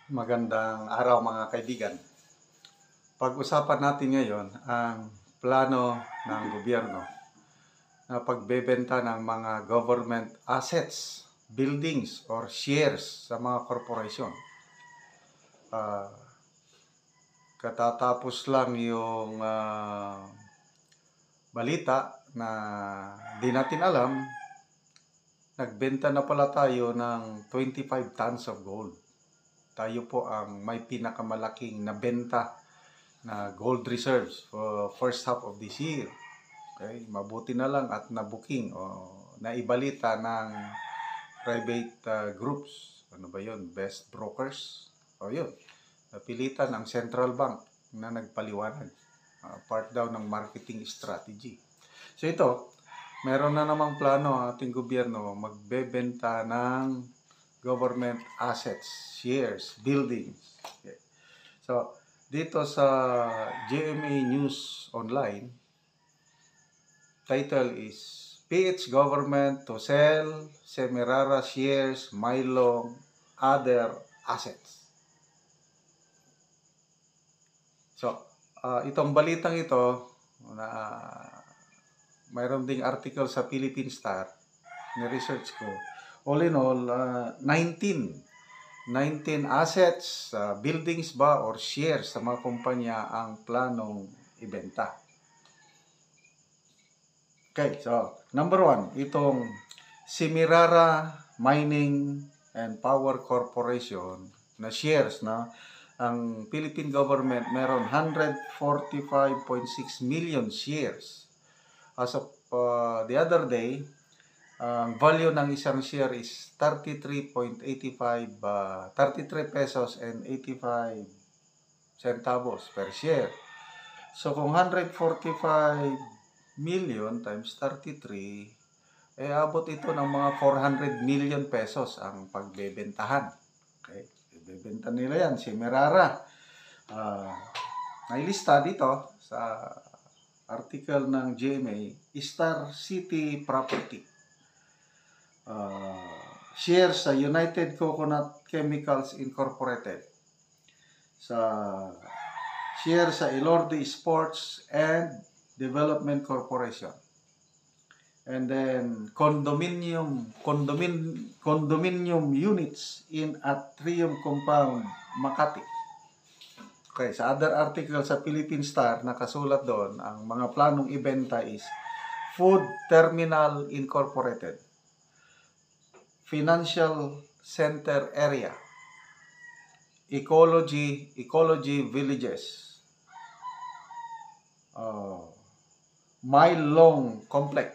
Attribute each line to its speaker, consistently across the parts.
Speaker 1: Magandang araw mga kaibigan. Pag-usapan natin ngayon ang plano ng gobyerno na pagbebenta ng mga government assets, buildings, or shares sa mga korporasyon. Katatapos lang yung balita na di natin alam, nagbenta na pala tayo ng 25 tons of gold. Tayo po ang may pinakamalaking nabenta na gold reserves for first half of this year. Okay, mabuti na lang at nabuking o naibalita ng private groups. Ano ba 'yon? Best brokers. O 'yun. Napilitan ang Central Bank na nagpaliwanag. Part daw ng marketing strategy. So ito, meron na namang plano ang ating gobyerno magbebenta ng government assets, shares, buildings. Okay. So, dito sa GMA News Online, title is PH Government to Sell Semirara Shares, Mylong, Other Assets. So, itong balitang ito, mayroon ding article sa Philippine Star, ni-research ko. All in all, 19 assets, buildings ba or shares sa mga kumpanya ang planong ibenta. Okay, so number 1, itong Semirara Mining and Power Corporation na shares na ang Philippine government meron 145.6 million shares. As of the other day, ang value ng isang share is 33 pesos and 85 centavos per share. So kung 145 million times 33, abot ito ng mga 400 million pesos ang pagbebentahan. Okay, ibebenta nila yan, Semirara. Nailista dito sa article ng GMA, Star City Property. Shares sa United Coconut Chemicals Incorporated, sa share sa Elorde Sports and Development Corporation, and then condominium units in Atrium Compound, Makati. Okay, sa other article sa Philippine Star, nakasulat doon, ang mga planong ibenta is Food Terminal Incorporated, Financial Center Area, Ecology Villages, Mylong Complex.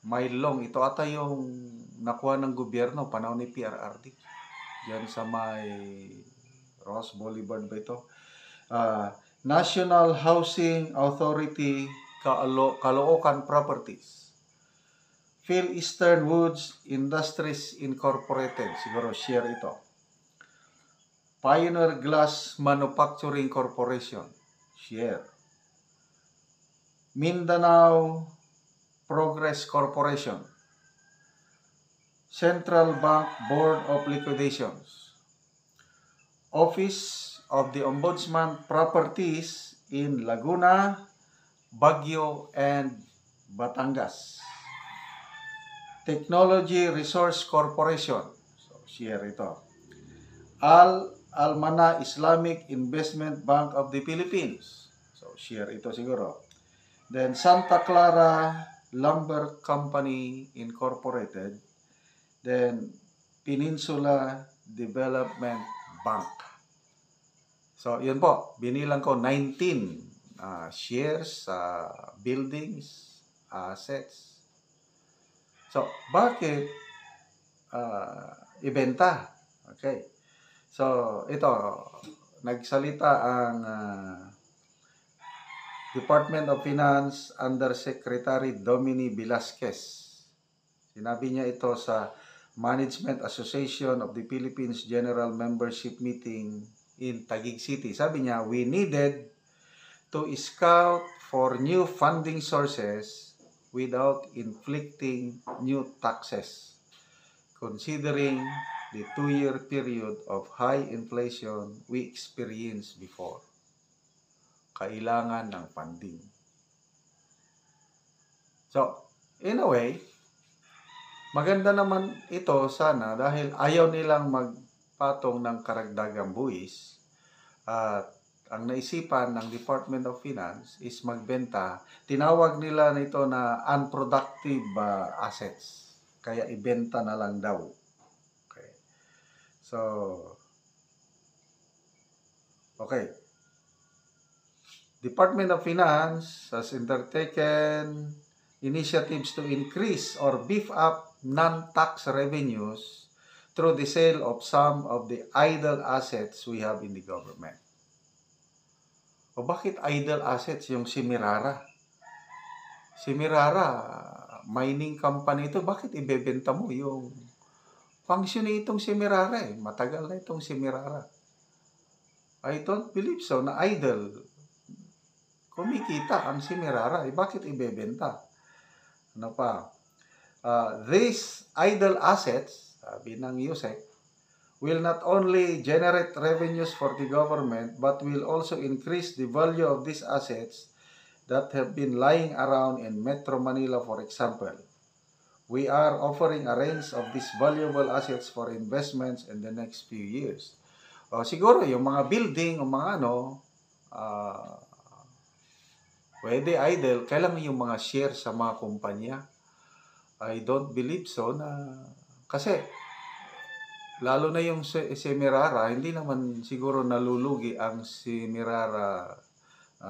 Speaker 1: Mylong, ito ata yung nakuha ng gobyerno panahon ni PRRD. Diyan sa may Ross Boulevard ba ito? National Housing Authority, Caloocan Properties, Phil Eastern Woods Industries Incorporated, siguro share ito. Pioneer Glass Manufacturing Corporation, share. Mindanao Progress Corporation, Central Bank Board of Liquidations, Office of the Ombudsman Properties in Laguna, Baguio, and Batangas, Technology Resource Corporation, so share ito. Almana Islamic Investment Bank of the Philippines, so share ito siguro. Then Santa Clara Lumber Company Incorporated, then Peninsula Development Bank. So yun po, binilang ko 19 shares, buildings, assets. So, bakit ibenta? Okay. So, ito, nagsalita ang Department of Finance Undersecretary Domini Velasquez. Sinabi niya ito sa Management Association of the Philippines General Membership Meeting in Taguig City. Sabi niya, we needed to scout for new funding sources without inflicting new taxes, considering the 2-year period of high inflation we experienced before. Kailangan ng funding. So, in a way, maganda naman ito sana dahil ayaw nilang magpatong ng karagdagang buwis at ang naisipan ng Department of Finance is magbenta. Tinawag nila nito na unproductive assets. Kaya ibenta na lang daw. Okay. So, okay. Department of Finance has undertaken initiatives to increase or beef up non-tax revenues through the sale of some of the idle assets we have in the government. O bakit idle assets yung Semirara? Semirara, mining company ito, bakit ibebenta mo yung function itong Semirara eh? Matagal na itong Semirara. I don't believe so na idle. Kumikita ang Semirara, eh bakit ibebenta? Ano pa? These idle assets, sabi ng USEC, will not only generate revenues for the government but will also increase the value of these assets that have been lying around in Metro Manila, for example. We are offering a range of these valuable assets for investments in the next few years. Siguro yung mga building o mga pwede idle, kailangan yung mga share sa mga kumpanya. I don't believe so na kasi lalo na yung Semirara, hindi naman siguro nalulugi ang Semirara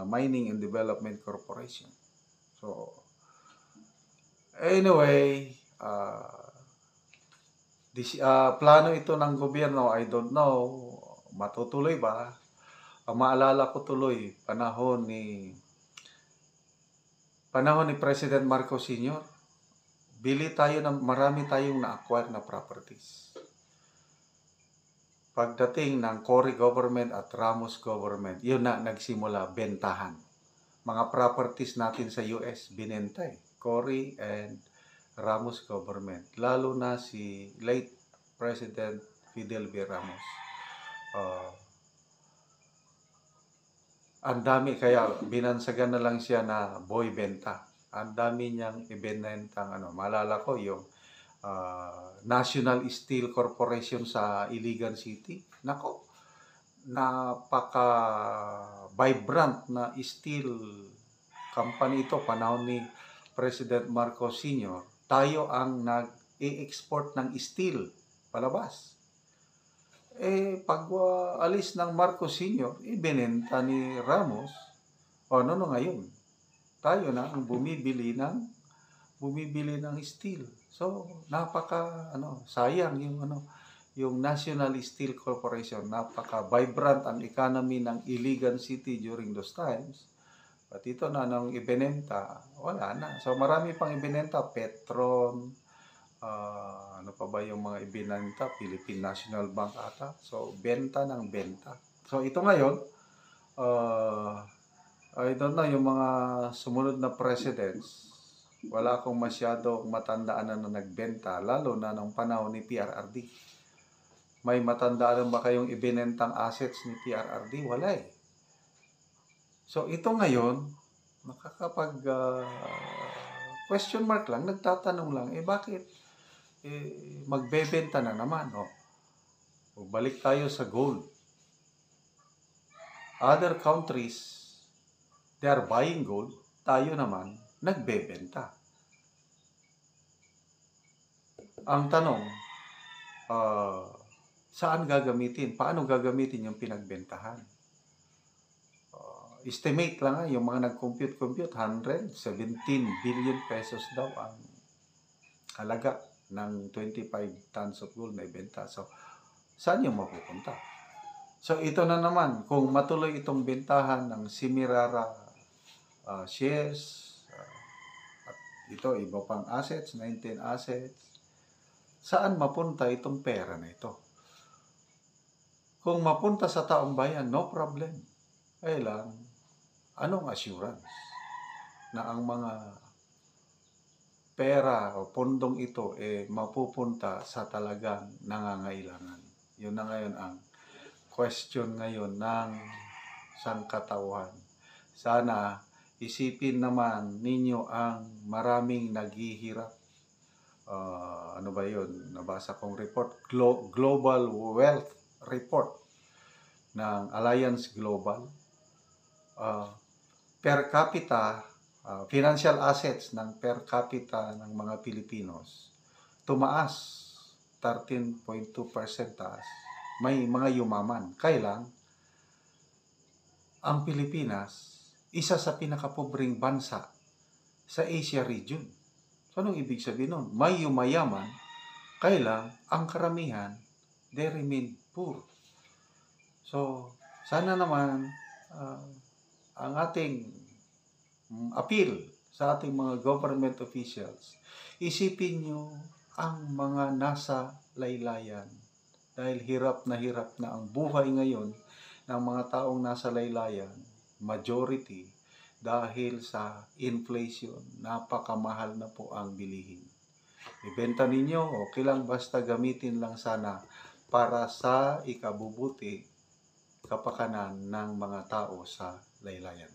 Speaker 1: Mining and Development Corporation. So, anyway, plano ito ng gobyerno, I don't know, matutuloy ba? Maalala ko tuloy, panahon ni President Marcos Sr., marami tayong na-acquire na properties. Pagdating ng Cory government at Ramos government, yun na nagsimula bentahan. Mga properties natin sa US, binenta eh. Cory and Ramos government. Lalo na si late President Fidel V. Ramos. Ang dami, kaya binansagan na lang siya na boy benta. Ang dami niyang ibinentang maalala ko yung National Steel Corporation sa Iligan City. Nako, napaka-vibrant na steel company ito. Panahon ni President Marcos Sr., tayo ang nag-i-export ng steel palabas. Pag alis ng Marcos Sr., ibinenta ni Ramos. Ano ngayon? Tayo na ang bumibili ng steel. So, sayang yung National Steel Corporation, napaka-vibrant ang economy ng Iligan City during those times. At ito na nang ibinenta, wala na. So, marami pang ibinenta, Petron, ano pa ba yung mga ibinenta, Philippine National Bank ata. So, benta ng benta. So, ito ngayon, I don't know, yung mga sumunod na presidents, wala akong masyadong matandaan na nagbenta, lalo na nung panahon ni PRRD. May matandaan ba kayong ibinentang assets ni PRRD? Wala eh. So ito ngayon, makakapag question mark lang, nagtatanong lang, bakit magbebenta na naman? Balik tayo sa gold. Other countries, they are buying gold, tayo naman, nagbebenta. Ang tanong, saan gagamitin? Paano gagamitin yung pinagbentahan? Estimate lang yung mga nag-compute, 117 billion pesos daw ang halaga ng 25 tons of gold na ibenta. So, saan yung mapupunta? So, ito na naman, kung matuloy itong bentahan ng Semirara shares, at ito, iba pang assets, 19 assets, saan mapunta itong pera na ito? Kung mapunta sa taong bayan, no problem. Lang, anong assurance na ang mga pera o pondong ito mapupunta sa talagang nangangailangan. Yun na ngayon ang question ngayon ng sangkatauhan. Sana isipin naman ninyo ang maraming naghihirap. Ano ba yun? Nabasa kong report, Global Wealth Report ng Alliance Global. Per capita, financial assets ng per capita ng mga Pilipinos tumaas 13.2% taas. May mga yumaman. Kailang ang Pilipinas isa sa pinakapobreng bansa sa Asia region. So, anong ibig sabihin nun? May yumayaman, kailang ang karamihan, they remain poor. So, sana naman ang ating appeal sa ating mga government officials, isipin nyo ang mga nasa laylayan. Dahil hirap na ang buhay ngayon ng mga taong nasa laylayan, majority, dahil sa inflation, napakamahal na po ang bilihin. Ibenta ninyo, okay lang, basta gamitin lang sana para sa ikabubuti, kapakanan ng mga tao sa laylayan.